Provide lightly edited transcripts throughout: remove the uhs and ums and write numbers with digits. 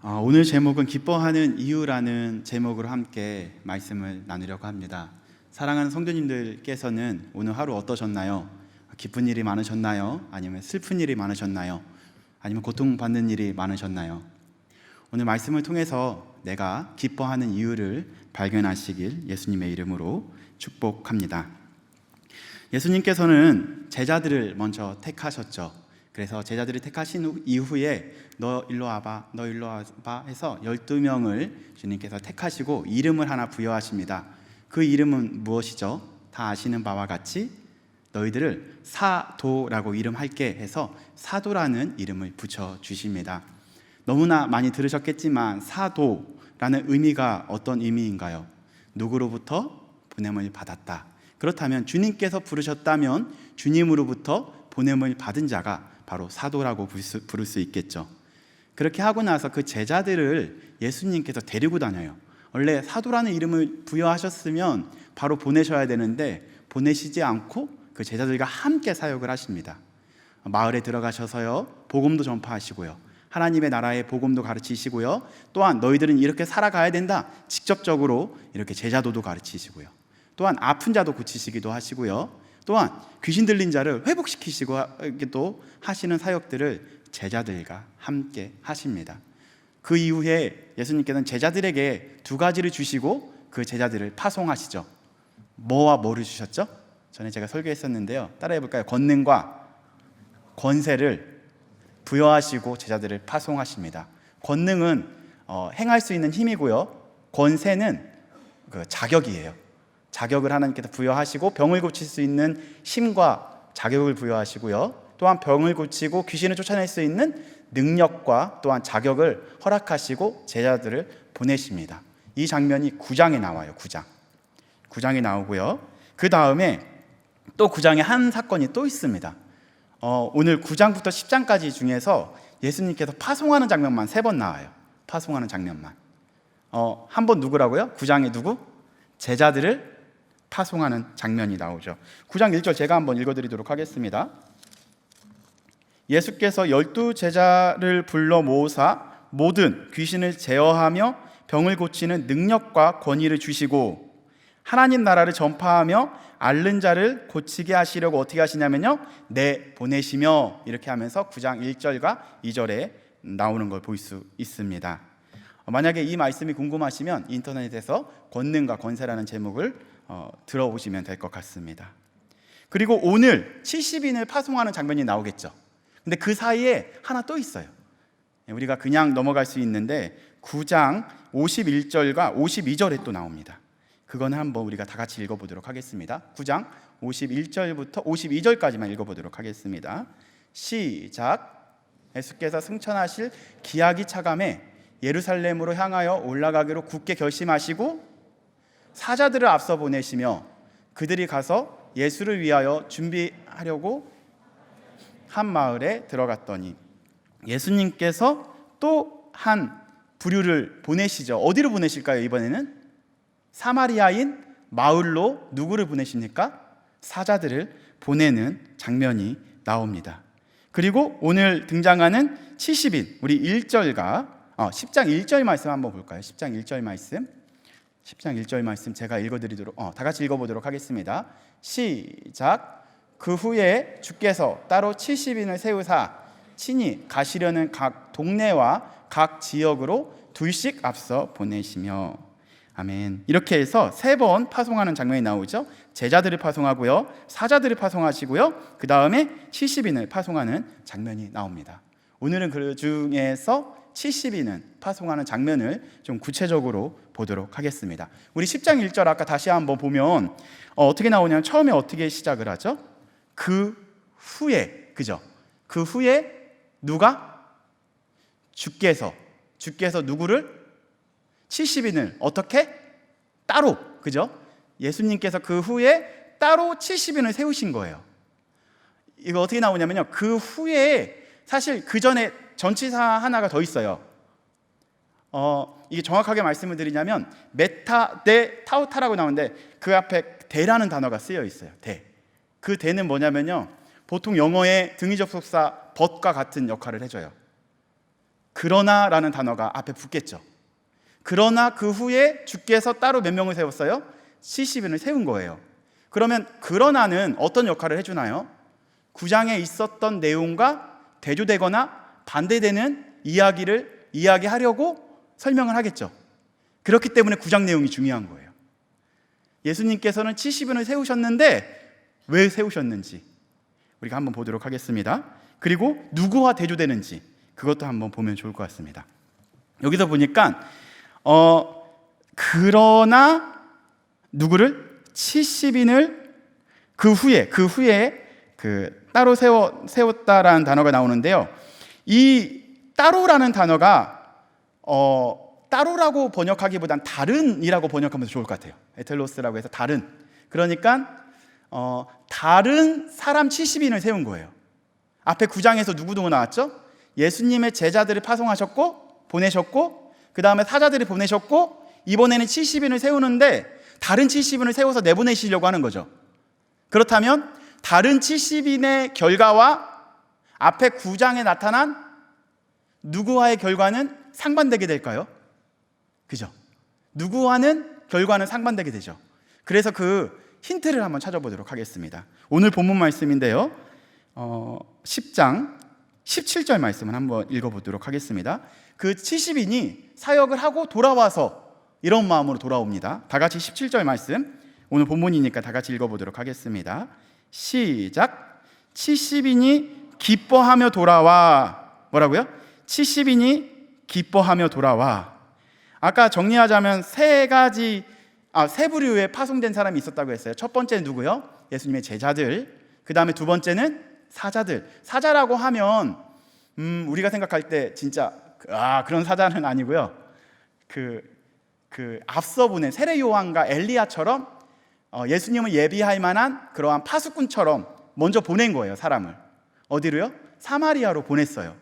오늘 제목은 기뻐하는 이유라는 제목으로 함께 말씀을 나누려고 합니다. 사랑하는 성도님들께서는 오늘 하루 어떠셨나요? 기쁜 일이 많으셨나요? 아니면 슬픈 일이 많으셨나요? 아니면 고통받는 일이 많으셨나요? 오늘 말씀을 통해서 내가 기뻐하는 이유를 발견하시길 예수님의 이름으로 축복합니다. 예수님께서는 제자들을 먼저 택하셨죠. 그래서 제자들이 택하신 이후에 너 일로 와봐, 너 일로 와봐 해서 12명을 주님께서 택하시고 이름을 하나 부여하십니다. 그 이름은 무엇이죠? 다 아시는 바와 같이 너희들을 사도라고 이름할게 해서 사도라는 이름을 붙여주십니다. 너무나 많이 들으셨겠지만 사도라는 의미가 어떤 의미인가요? 누구로부터 보냄을 받았다. 그렇다면 주님께서 부르셨다면 주님으로부터 보냄을 받은 자가 바로 사도라고 부를 수 있겠죠. 그렇게 하고 나서 그 제자들을 예수님께서 데리고 다녀요. 원래 사도라는 이름을 부여하셨으면 바로 보내셔야 되는데 보내시지 않고 그 제자들과 함께 사역을 하십니다. 마을에 들어가셔서요, 복음도 전파하시고요, 하나님의 나라의 복음도 가르치시고요, 또한 너희들은 이렇게 살아가야 된다, 직접적으로 이렇게 제자도도 가르치시고요, 또한 아픈 자도 고치시기도 하시고요, 또한 귀신 들린 자를 회복시키시기도 하시는 사역들을 제자들과 함께 하십니다. 그 이후에 예수님께서는 제자들에게 두 가지를 주시고 그 제자들을 파송하시죠. 뭐와 뭐를 주셨죠? 전에 제가 설교했었는데요, 따라해 볼까요? 권능과 권세를 부여하시고 제자들을 파송하십니다. 권능은 행할 수 있는 힘이고요, 권세는 그 자격이에요. 자격을 하나님께서 부여하시고 병을 고칠 수 있는 힘과 자격을 부여하시고요, 또한 병을 고치고 귀신을 쫓아낼 수 있는 능력과 또한 자격을 허락하시고 제자들을 보내십니다. 이 장면이 9장에 나와요. 9장에 나오고요, 그 다음에 또 9장에 한 사건이 또 있습니다. 오늘 9장부터 10장까지 중에서 예수님께서 파송하는 장면만 3번 나와요. 파송하는 장면만. 한 번 누구라고요? 9장에 누구? 제자들을 파송하는 장면이 나오죠. 9장 1절 제가 한번 읽어드리도록 하겠습니다. 예수께서 12제자를 불러 모으사 모든 귀신을 제어하며 병을 고치는 능력과 권위를 주시고 하나님 나라를 전파하며 앓는 자를 고치게 하시려고 어떻게 하시냐면요, 보내시며, 이렇게 하면서 9장 1절과 2절에 나오는 걸 볼 수 있습니다. 만약에 이 말씀이 궁금하시면 인터넷에서 권능과 권세라는 제목을 들어보시면 될 것 같습니다. 그리고 오늘 70인을 파송하는 장면이 나오겠죠. 근데 그 사이에 하나 또 있어요. 우리가 그냥 넘어갈 수 있는데 9장 51절과 52절에 또 나옵니다. 그거는 한번 우리가 다 같이 읽어보도록 하겠습니다. 9장 51절부터 52절까지만 읽어보도록 하겠습니다. 시작. 예수께서 승천하실 기약이 차감해 예루살렘으로 향하여 올라가기로 굳게 결심하시고 사자들을 앞서 보내시며 그들이 가서 예수를 위하여 준비하려고 한 마을에 들어갔더니 예수님께서 또 한 부류를 보내시죠. 어디로 보내실까요? 이번에는 사마리아인 마을로 누구를 보내십니까? 사자들을 보내는 장면이 나옵니다. 그리고 오늘 등장하는 70인, 우리 1절과 10장 1절 말씀 한번 볼까요? 10장 1절 말씀. 10장 1절 말씀 제가 읽어드리도록 다 같이 읽어보도록 하겠습니다. 시작. 그 후에 주께서 따로 70인을 세우사 친히 가시려는 각 동네와 각 지역으로 둘씩 앞서 보내시며. 아멘. 이렇게 해서 3번 파송하는 장면이 나오죠. 제자들을 파송하고요, 사자들을 파송하시고요, 그 다음에 70인을 파송하는 장면이 나옵니다. 오늘은 그 중에서 70인은 파송하는 장면을 좀 구체적으로 보도록 하겠습니다. 우리 10장 1절 아까 다시 한번 보면 어떻게 나오냐면 처음에 어떻게 시작을 하죠? 그 후에, 그죠? 그 후에 누가? 주께서 누구를? 70인을 어떻게? 따로, 그죠? 예수님께서 그 후에 따로 70인을 세우신 거예요. 이거 어떻게 나오냐면요, 그 후에 사실 그 전에 전치사 하나가 더 있어요. 이게 정확하게 말씀을 드리냐면 메타, 데, 타우타라고 나오는데 그 앞에 대라는 단어가 쓰여 있어요. 대. 그 대는 뭐냐면요, 보통 영어의 등위 접속사 but과 같은 역할을 해줘요. 그러나라는 단어가 앞에 붙겠죠. 그러나 그 후에 주께서 따로 몇 명을 세웠어요? 70인을 세운 거예요. 그러면 그러나는 어떤 역할을 해주나요? 9장에 있었던 내용과 대조되거나 반대되는 이야기를 이야기하려고 설명을 하겠죠. 그렇기 때문에 9장 내용이 중요한 거예요. 예수님께서는 70인을 세우셨는데 왜 세우셨는지 우리가 한번 보도록 하겠습니다. 그리고 누구와 대조되는지 그것도 한번 보면 좋을 것 같습니다. 여기서 보니까 그러나 누구를? 70인을 그 후에 따로 세웠다라는 단어가 나오는데요. 이 따로라는 단어가 따로라고 번역하기보단 다른이라고 번역하면 좋을 것 같아요. 에텔로스라고 해서 다른. 그러니까 다른 사람 70인을 세운 거예요. 앞에 9장에서 누구 나왔죠? 예수님의 제자들을 파송하셨고 보내셨고 그 다음에 사자들을 보내셨고 이번에는 70인을 세우는데 다른 70인을 세워서 내보내시려고 하는 거죠. 그렇다면 다른 70인의 결과와 앞에 9장에 나타난 누구와의 결과는 상반되게 될까요? 그죠? 누구와는 결과는 상반되게 되죠. 그래서 그 힌트를 한번 찾아보도록 하겠습니다. 오늘 본문 말씀인데요. 10장 17절 말씀을 한번 읽어보도록 하겠습니다. 그 70인이 사역을 하고 돌아와서 이런 마음으로 돌아옵니다. 다 같이 17절 말씀, 오늘 본문이니까 다 같이 읽어보도록 하겠습니다. 시작. 70인이 기뻐하며 돌아와. 뭐라고요? 70인이 기뻐하며 돌아와. 아까 정리하자면 세 부류의 파송된 사람이 있었다고 했어요. 첫 번째는 누구요? 예수님의 제자들. 그 다음에 두 번째는 사자들. 사자라고 하면 우리가 생각할 때 진짜 그런 사자는 아니고요. 앞서 보낸 세례 요한과 엘리야처럼 예수님을 예비할 만한 그러한 파수꾼처럼 먼저 보낸 거예요. 사람을 어디로요? 사마리아로 보냈어요.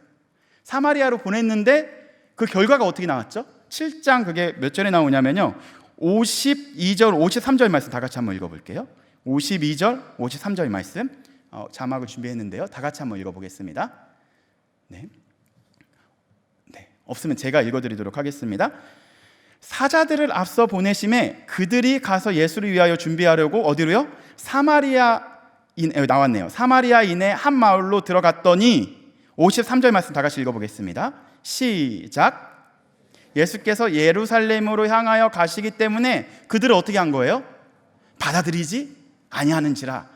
사마리아로 보냈는데 그 결과가 어떻게 나왔죠? 7장 그게 몇 절에 나오냐면요, 52절 53절 말씀 다 같이 한번 읽어볼게요. 52절 53절 말씀 자막을 준비했는데요, 다 같이 한번 읽어보겠습니다. 네. 없으면 제가 읽어드리도록 하겠습니다. 사자들을 앞서 보내심에 그들이 가서 예수를 위하여 준비하려고 어디로요? 나왔네요. 사마리아인의 한 마을로 들어갔더니 53절 말씀 다 같이 읽어보겠습니다. 시작. 예수께서 예루살렘으로 향하여 가시기 때문에 그들을 어떻게 한 거예요? 받아들이지 아니하는지라.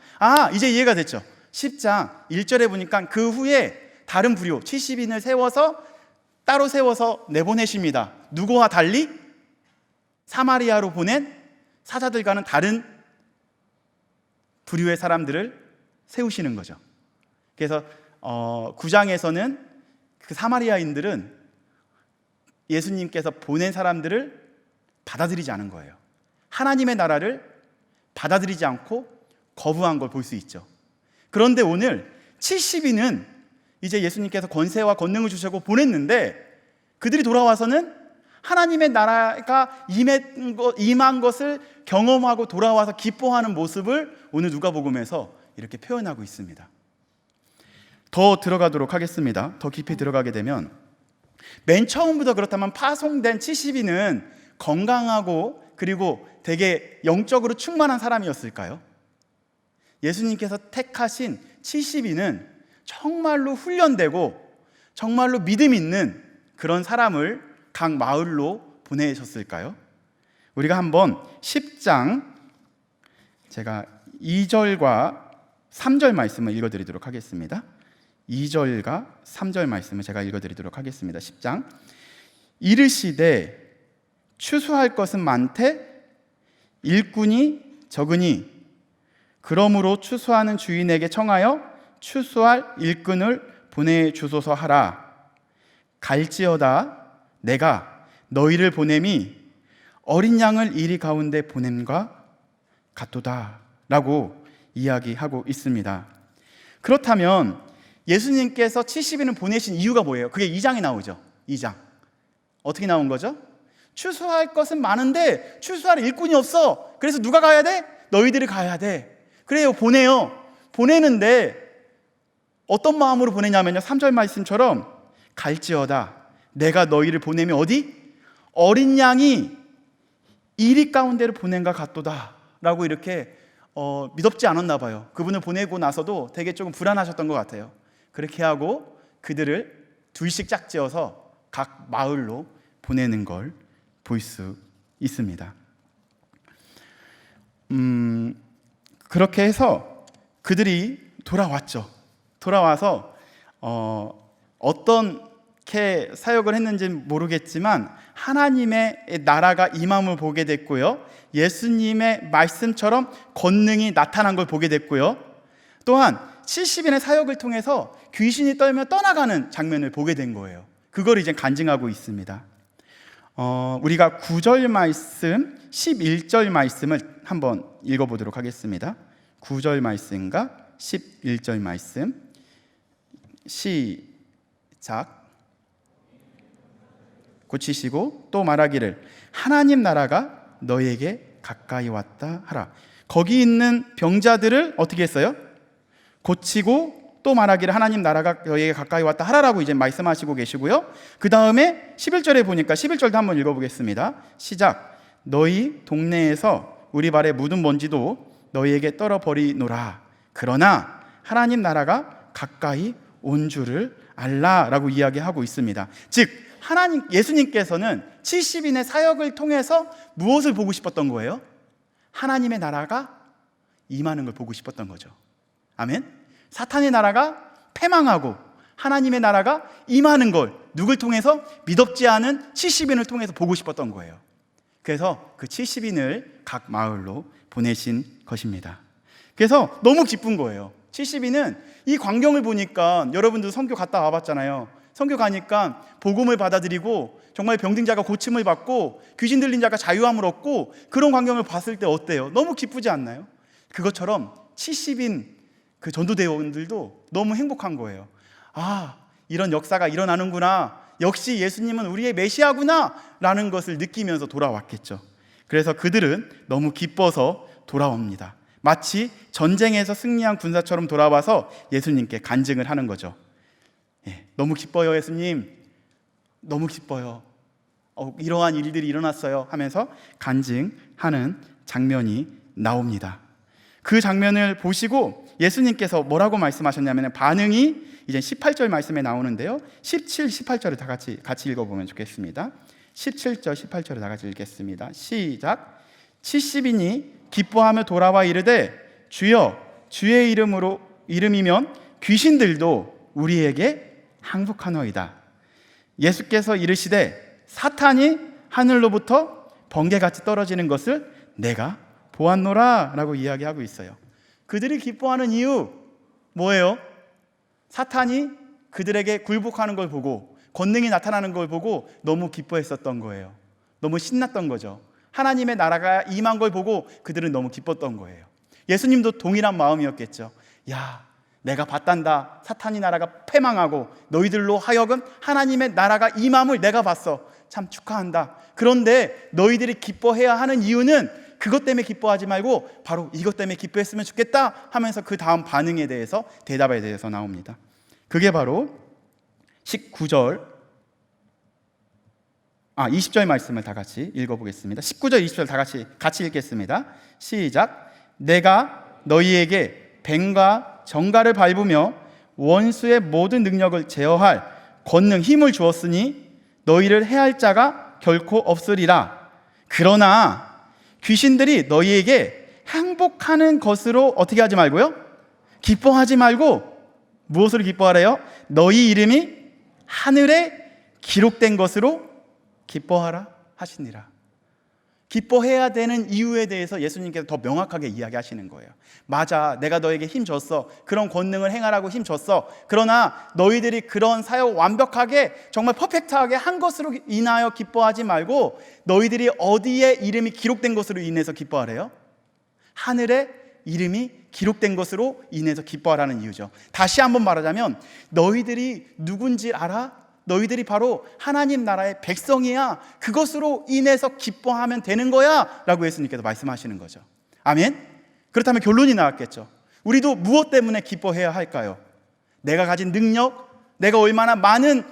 이제 이해가 됐죠? 10장 1절에 보니까 그 후에 다른 부류 70인을 따로 세워서 내보내십니다. 누구와 달리? 사마리아로 보낸 사자들과는 다른 부류의 사람들을 세우시는 거죠. 그래서 9장에서는 그 사마리아인들은 예수님께서 보낸 사람들을 받아들이지 않은 거예요. 하나님의 나라를 받아들이지 않고 거부한 걸 볼 수 있죠. 그런데 오늘 70인은 이제 예수님께서 권세와 권능을 주시고 보냈는데 그들이 돌아와서는 하나님의 나라가 임한 것을 경험하고 돌아와서 기뻐하는 모습을 오늘 누가복음에서 이렇게 표현하고 있습니다. 더 들어가도록 하겠습니다. 더 깊이 들어가게 되면 맨 처음부터 그렇다면 파송된 70인은 건강하고 그리고 되게 영적으로 충만한 사람이었을까요? 예수님께서 택하신 70인은 정말로 훈련되고 정말로 믿음 있는 그런 사람을 각 마을로 보내셨을까요? 우리가 한번 10장 제가 2절과 3절 말씀을 읽어드리도록 하겠습니다. 2절과 3절 말씀을 제가 읽어드리도록 하겠습니다. 10장. 이르시되 추수할 것은 많되 일꾼이 적으니 그러므로 추수하는 주인에게 청하여 추수할 일꾼을 보내주소서 하라. 갈지어다 내가 너희를 보냄이 어린 양을 이리 가운데 보냄과 같도다 라고 이야기하고 있습니다. 그렇다면 예수님께서 70인을 보내신 이유가 뭐예요? 그게 2장에 나오죠. 2장 어떻게 나온 거죠? 추수할 것은 많은데 추수할 일꾼이 없어. 그래서 누가 가야 돼? 너희들이 가야 돼. 그래요, 보내요. 보내는데 어떤 마음으로 보내냐면요, 3절 말씀처럼 갈지어다 내가 너희를 보내면 어디? 어린 양이 이리 가운데를 보낸가 같도다 라고 이렇게 믿었지 않았나 봐요. 그분을 보내고 나서도 되게 조금 불안하셨던 것 같아요. 그렇게 하고 그들을 둘씩 짝지어서 각 마을로 보내는 걸 볼 수 있습니다. 그렇게 해서 그들이 돌아왔죠. 돌아와서 어떻게 사역을 했는지는 모르겠지만 하나님의 나라가 임함을 보게 됐고요, 예수님의 말씀처럼 권능이 나타난 걸 보게 됐고요, 또한 70인의 사역을 통해서 귀신이 떨며 떠나가는 장면을 보게 된 거예요. 그걸 이제 간증하고 있습니다. 우리가 9절 말씀, 11절 말씀을 한번 읽어보도록 하겠습니다. 9절 말씀과 11절 말씀 시작. 고치시고 또 말하기를 하나님 나라가 너희에게 가까이 왔다 하라. 거기 있는 병자들을 어떻게 했어요? 고치고 또 말하기를 하나님 나라가 너희에게 가까이 왔다 하라라고 이제 말씀하시고 계시고요, 그 다음에 11절에 보니까 11절도 한번 읽어보겠습니다. 시작. 너희 동네에서 우리 발에 묻은 먼지도 너희에게 떨어버리노라. 그러나 하나님 나라가 가까이 온 줄을 알라라고 이야기하고 있습니다. 즉 예수님께서는 70인의 사역을 통해서 무엇을 보고 싶었던 거예요? 하나님의 나라가 임하는 걸 보고 싶었던 거죠. 아멘. 사탄의 나라가 패망하고 하나님의 나라가 임하는 걸 누굴 통해서? 믿었지 않은 70인을 통해서 보고 싶었던 거예요. 그래서 그 70인을 각 마을로 보내신 것입니다. 그래서 너무 기쁜 거예요. 70인은 이 광경을 보니까, 여러분도 선교 갔다 와봤잖아요. 선교 가니까 복음을 받아들이고 정말 병든 자가 고침을 받고 귀신 들린 자가 자유함을 얻고, 그런 광경을 봤을 때 어때요? 너무 기쁘지 않나요? 그것처럼 70인 그 전도대원들도 너무 행복한 거예요. 아, 이런 역사가 일어나는구나, 역시 예수님은 우리의 메시아구나 라는 것을 느끼면서 돌아왔겠죠. 그래서 그들은 너무 기뻐서 돌아옵니다. 마치 전쟁에서 승리한 군사처럼 돌아와서 예수님께 간증을 하는 거죠. 너무 기뻐요 예수님, 너무 기뻐요, 이러한 일들이 일어났어요 하면서 간증하는 장면이 나옵니다. 그 장면을 보시고 예수님께서 뭐라고 말씀하셨냐면, 반응이 이제 18절 말씀에 나오는데요, 17, 18절을 다 같이 읽어보면 좋겠습니다. 17절, 18절을 다 같이 읽겠습니다. 시작. 70인이 기뻐하며 돌아와 이르되 주여, 주의 이름이면 귀신들도 우리에게 항복하노이다. 예수께서 이르시되 사탄이 하늘로부터 번개같이 떨어지는 것을 내가 보았노라 라고 이야기하고 있어요. 그들이 기뻐하는 이유 뭐예요? 사탄이 그들에게 굴복하는 걸 보고 권능이 나타나는 걸 보고 너무 기뻐했었던 거예요. 너무 신났던 거죠. 하나님의 나라가 임한 걸 보고 그들은 너무 기뻤던 거예요. 예수님도 동일한 마음이었겠죠. 야, 내가 봤단다. 사탄이 나라가 패망하고 너희들로 하여금 하나님의 나라가 임함을 내가 봤어. 참 축하한다. 그런데 너희들이 기뻐해야 하는 이유는 그것 때문에 기뻐하지 말고 바로 이것 때문에 기뻐했으면 좋겠다 하면서 그 다음 반응에 대해서, 대답에 대해서 나옵니다. 그게 바로 20절 말씀을 다 같이 읽어보겠습니다. 19절 20절 다 같이 읽겠습니다. 시작. 내가 너희에게 뱀과 정갈을 밟으며 원수의 모든 능력을 제어할 권능, 힘을 주었으니 너희를 해할 자가 결코 없으리라. 그러나 귀신들이 너희에게 항복하는 것으로 어떻게 하지 말고요? 기뻐하지 말고 무엇으로 기뻐하래요? 너희 이름이 하늘에 기록된 것으로 기뻐하라 하시니라. 기뻐해야 되는 이유에 대해서 예수님께서 더 명확하게 이야기하시는 거예요. 맞아, 내가 너에게 힘 줬어. 그런 권능을 행하라고 힘 줬어. 그러나 너희들이 그런 사역 완벽하게 정말 퍼펙트하게 한 것으로 인하여 기뻐하지 말고 너희들이 어디에 이름이 기록된 것으로 인해서 기뻐하래요? 하늘에 이름이 기록된 것으로 인해서 기뻐하라는 이유죠. 다시 한번 말하자면 너희들이 누군지 알아? 너희들이 바로 하나님 나라의 백성이야. 그것으로 인해서 기뻐하면 되는 거야 라고 예수님께서 말씀하시는 거죠. 아멘? 그렇다면 결론이 나왔겠죠. 우리도 무엇 때문에 기뻐해야 할까요? 내가 가진 능력, 내가 얼마나 많은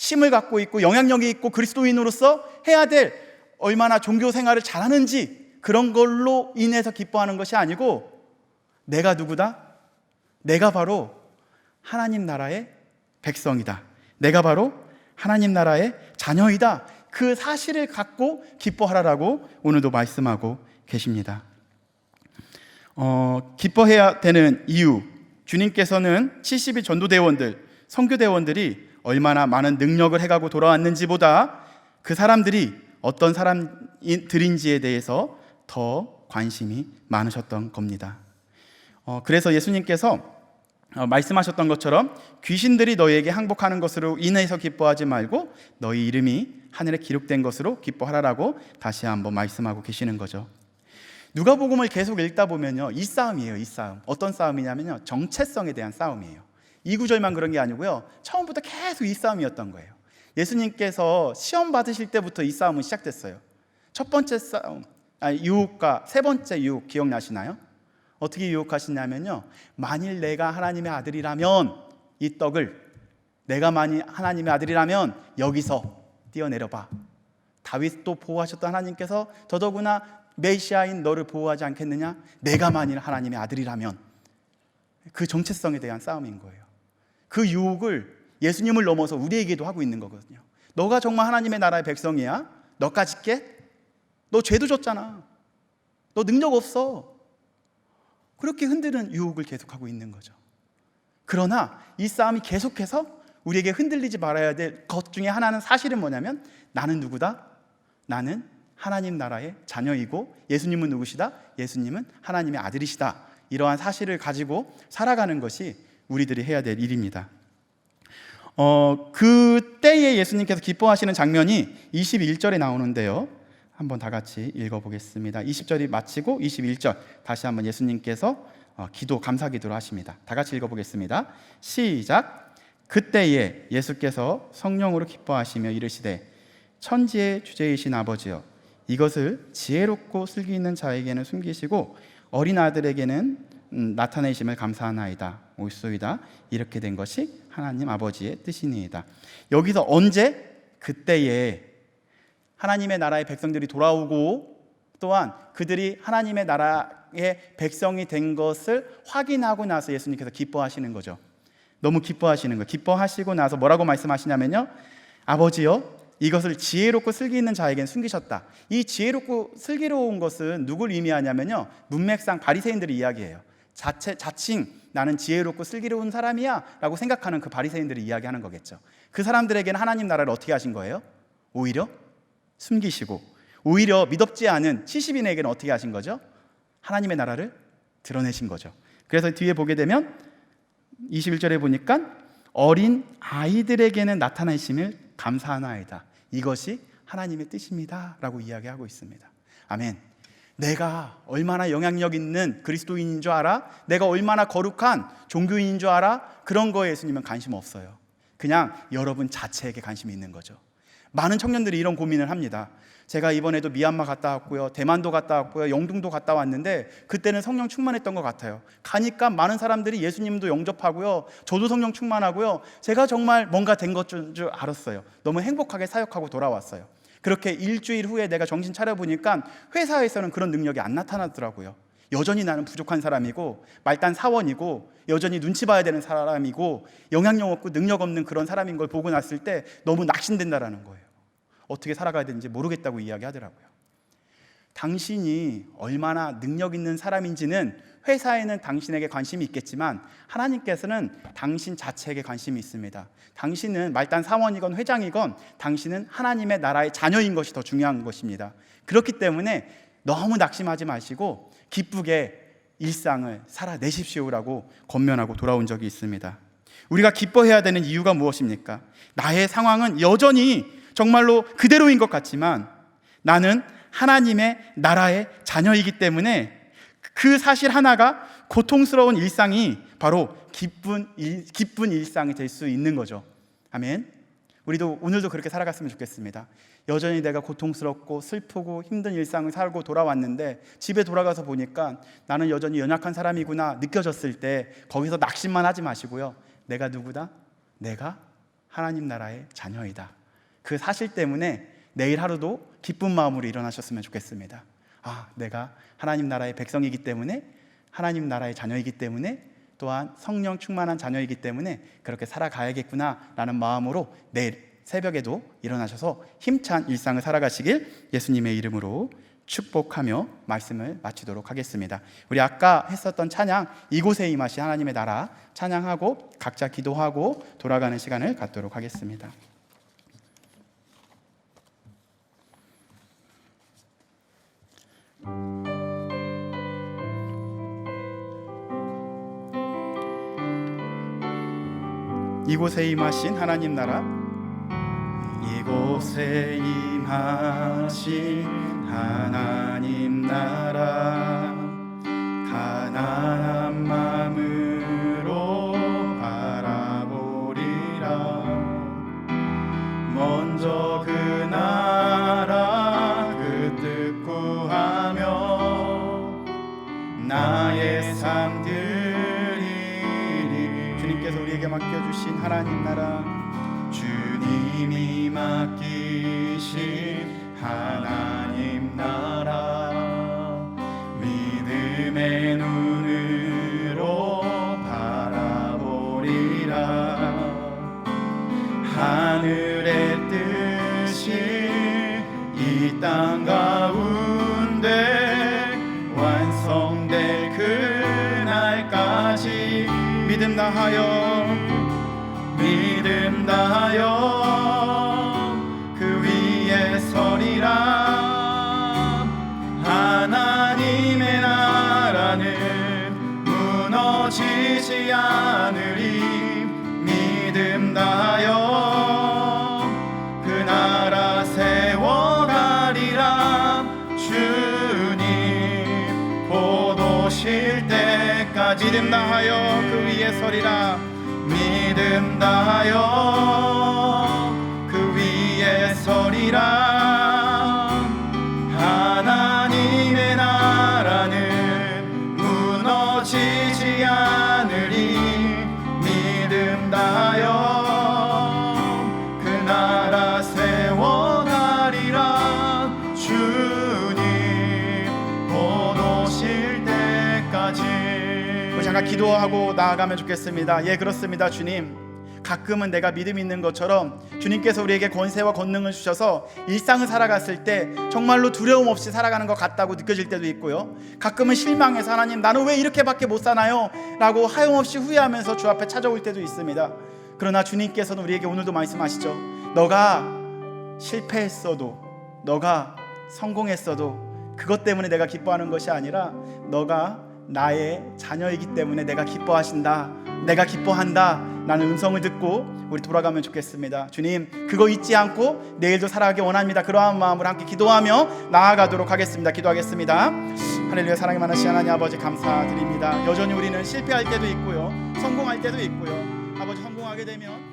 힘을 갖고 있고 영향력이 있고 그리스도인으로서 해야 될 얼마나 종교 생활을 잘하는지 그런 걸로 인해서 기뻐하는 것이 아니고 내가 누구다? 내가 바로 하나님 나라의 백성이다. 내가 바로 하나님 나라의 자녀이다. 그 사실을 갖고 기뻐하라라고 오늘도 말씀하고 계십니다. 기뻐해야 되는 이유, 주님께서는 70일 전도대원들, 선교대원들이 얼마나 많은 능력을 해가고 돌아왔는지보다 그 사람들이 어떤 사람들인지에 대해서 더 관심이 많으셨던 겁니다. 그래서 예수님께서 말씀하셨던 것처럼 귀신들이 너희에게 항복하는 것으로 인해서 기뻐하지 말고 너희 이름이 하늘에 기록된 것으로 기뻐하라라고 다시 한번 말씀하고 계시는 거죠. 누가복음을 계속 읽다 보면요, 이 싸움이에요. 이 싸움. 어떤 싸움이냐면요, 정체성에 대한 싸움이에요. 이 구절만 그런 게 아니고요, 처음부터 계속 이 싸움이었던 거예요. 예수님께서 시험 받으실 때부터 이 싸움은 시작됐어요. 첫 번째 싸움, 유혹과 세 번째 유혹 기억나시나요? 어떻게 유혹하시냐면요, 만일 내가 하나님의 아들이라면 이 떡을, 내가 만일 하나님의 아들이라면 여기서 뛰어내려봐. 다윗도 보호하셨던 하나님께서 더더구나 메시아인 너를 보호하지 않겠느냐? 내가 만일 하나님의 아들이라면. 그 정체성에 대한 싸움인 거예요. 그 유혹을 예수님을 넘어서 우리에게도 하고 있는 거거든요. 너가 정말 하나님의 나라의 백성이야? 너까지 깨? 너 죄도 졌잖아. 너 능력 없어. 그렇게 흔드는 유혹을 계속하고 있는 거죠. 그러나 이 싸움이 계속해서 우리에게 흔들리지 말아야 될 것 중에 하나는, 사실은 뭐냐면 나는 누구다? 나는 하나님 나라의 자녀이고 예수님은 누구시다? 예수님은 하나님의 아들이시다. 이러한 사실을 가지고 살아가는 것이 우리들이 해야 될 일입니다. 그때에 예수님께서 기뻐하시는 장면이 21절에 나오는데요, 한번 다 같이 읽어보겠습니다. 20절이 마치고 21절 다시 한번 예수님께서 기도, 감사 기도를 하십니다. 다 같이 읽어보겠습니다. 시작. 그때에 예수께서 성령으로 기뻐하시며 이르시되 천지의 주제이신 아버지여, 이것을 지혜롭고 슬기 있는 자에게는 숨기시고 어린 아들에게는 나타내심을 감사하나이다. 옳소이다. 이렇게 된 것이 하나님 아버지의 뜻이니이다. 여기서 언제? 그때에 하나님의 나라의 백성들이 돌아오고 또한 그들이 하나님의 나라의 백성이 된 것을 확인하고 나서 예수님께서 기뻐하시는 거죠. 너무 기뻐하시는 거예요. 기뻐하시고 나서 뭐라고 말씀하시냐면요, 아버지여, 이것을 지혜롭고 슬기 있는 자에게는 숨기셨다. 이 지혜롭고 슬기로운 것은 누굴 의미하냐면요, 문맥상 바리새인들의 이야기예요. 자칭 나는 지혜롭고 슬기로운 사람이야 라고 생각하는 그 바리새인들이 이야기하는 거겠죠. 그 사람들에게는 하나님 나라를 어떻게 하신 거예요? 오히려 숨기시고, 오히려 믿었지 않은 70인에게는 어떻게 하신 거죠? 하나님의 나라를 드러내신 거죠. 그래서 뒤에 보게 되면 21절에 보니까 어린 아이들에게는 나타내심을 감사하나이다. 이것이 하나님의 뜻입니다 라고 이야기하고 있습니다. 아멘. 내가 얼마나 영향력 있는 그리스도인인 줄 알아? 내가 얼마나 거룩한 종교인인 줄 알아? 그런 거에 예수님은 관심 없어요. 그냥 여러분 자체에게 관심이 있는 거죠. 많은 청년들이 이런 고민을 합니다. 제가 이번에도 미얀마 갔다 왔고요, 대만도 갔다 왔고요, 영등도 갔다 왔는데 그때는 성령 충만했던 것 같아요. 가니까 많은 사람들이 예수님도 영접하고요, 저도 성령 충만하고요, 제가 정말 뭔가 된 것 줄 알았어요. 너무 행복하게 사역하고 돌아왔어요. 그렇게 일주일 후에 내가 정신 차려보니까 회사에서는 그런 능력이 안 나타나더라고요. 여전히 나는 부족한 사람이고 말단 사원이고 여전히 눈치 봐야 되는 사람이고 영향력 없고 능력 없는 그런 사람인 걸 보고 났을 때 너무 낙심된다라는 거예요. 어떻게 살아가야 되는지 모르겠다고 이야기하더라고요. 당신이 얼마나 능력 있는 사람인지는 회사에는 당신에게 관심이 있겠지만 하나님께서는 당신 자체에게 관심이 있습니다. 당신은 말단 사원이건 회장이건 당신은 하나님의 나라의 자녀인 것이 더 중요한 것입니다. 그렇기 때문에 너무 낙심하지 마시고 기쁘게 일상을 살아내십시오라고 권면하고 돌아온 적이 있습니다. 우리가 기뻐해야 되는 이유가 무엇입니까? 나의 상황은 여전히 정말로 그대로인 것 같지만 나는 하나님의 나라의 자녀이기 때문에 그 사실 하나가 고통스러운 일상이 바로 기쁜 일상이 될 수 있는 거죠. 아멘. 우리도 오늘도 그렇게 살아갔으면 좋겠습니다. 여전히 내가 고통스럽고 슬프고 힘든 일상을 살고 돌아왔는데 집에 돌아가서 보니까 나는 여전히 연약한 사람이구나 느껴졌을 때 거기서 낙심만 하지 마시고요, 내가 누구다? 내가 하나님 나라의 자녀이다. 그 사실 때문에 내일 하루도 기쁜 마음으로 일어나셨으면 좋겠습니다. 내가 하나님 나라의 백성이기 때문에, 하나님 나라의 자녀이기 때문에, 또한 성령 충만한 자녀이기 때문에 그렇게 살아가야겠구나 라는 마음으로 내일 새벽에도 일어나셔서 힘찬 일상을 살아가시길 예수님의 이름으로 축복하며 말씀을 마치도록 하겠습니다. 우리 아까 했었던 찬양, 이곳에 임하신 하나님의 나라 찬양하고 각자 기도하고 돌아가는 시간을 갖도록 하겠습니다. 이곳에 임하신 하나님 나라, 이곳에 임하신 하나님 나라, 가난한 마음으로 바라보리라. 먼저 그 나라 그 뜻 구하며 나의 삶 드리리. 주님께서 우리에게 맡겨주신 하나님 나라, 주님이 맡기신 하나님 나라, 믿음의 눈으로 바라보리라. 하늘의 뜻이 이 땅 가운데 완성될 그날까지 믿음 다하여 그 위에 서리라. 하나님의 나라는 무너지지 않으리. 믿음 다하여 그 나라 세워가리라. 주님 곧 오실 때까지 믿음 다하여 그 위에 서리라. 믿음 다하여 그 위에 서리라. 하나님의 나라는 무너지지 않으리. 믿음 다하여 그 나라 세워가리라. 주님 곧 오실 때까지. 잠깐 기도하고 나아가면 좋겠습니다. 그렇습니다. 주님, 가끔은 내가 믿음 있는 것처럼 주님께서 우리에게 권세와 권능을 주셔서 일상을 살아갔을 때 정말로 두려움 없이 살아가는 것 같다고 느껴질 때도 있고요, 가끔은 실망해서 하나님 나는 왜 이렇게밖에 못 사나요? 라고 하염없이 후회하면서 주 앞에 찾아올 때도 있습니다. 그러나 주님께서는 우리에게 오늘도 말씀하시죠. 너가 실패했어도, 너가 성공했어도 그것 때문에 내가 기뻐하는 것이 아니라 너가 나의 자녀이기 때문에 내가 기뻐하신다, 내가 기뻐한다 라는 음성을 듣고 우리 돌아가면 좋겠습니다. 주님, 그거 잊지 않고 내일도 살아가기 원합니다. 그러한 마음으로 함께 기도하며 나아가도록 하겠습니다. 기도하겠습니다. 할렐루야. 사랑이 많으신 하나님 아버지, 감사드립니다. 여전히 우리는 실패할 때도 있고요, 성공할 때도 있고요. 아버지, 성공하게 되면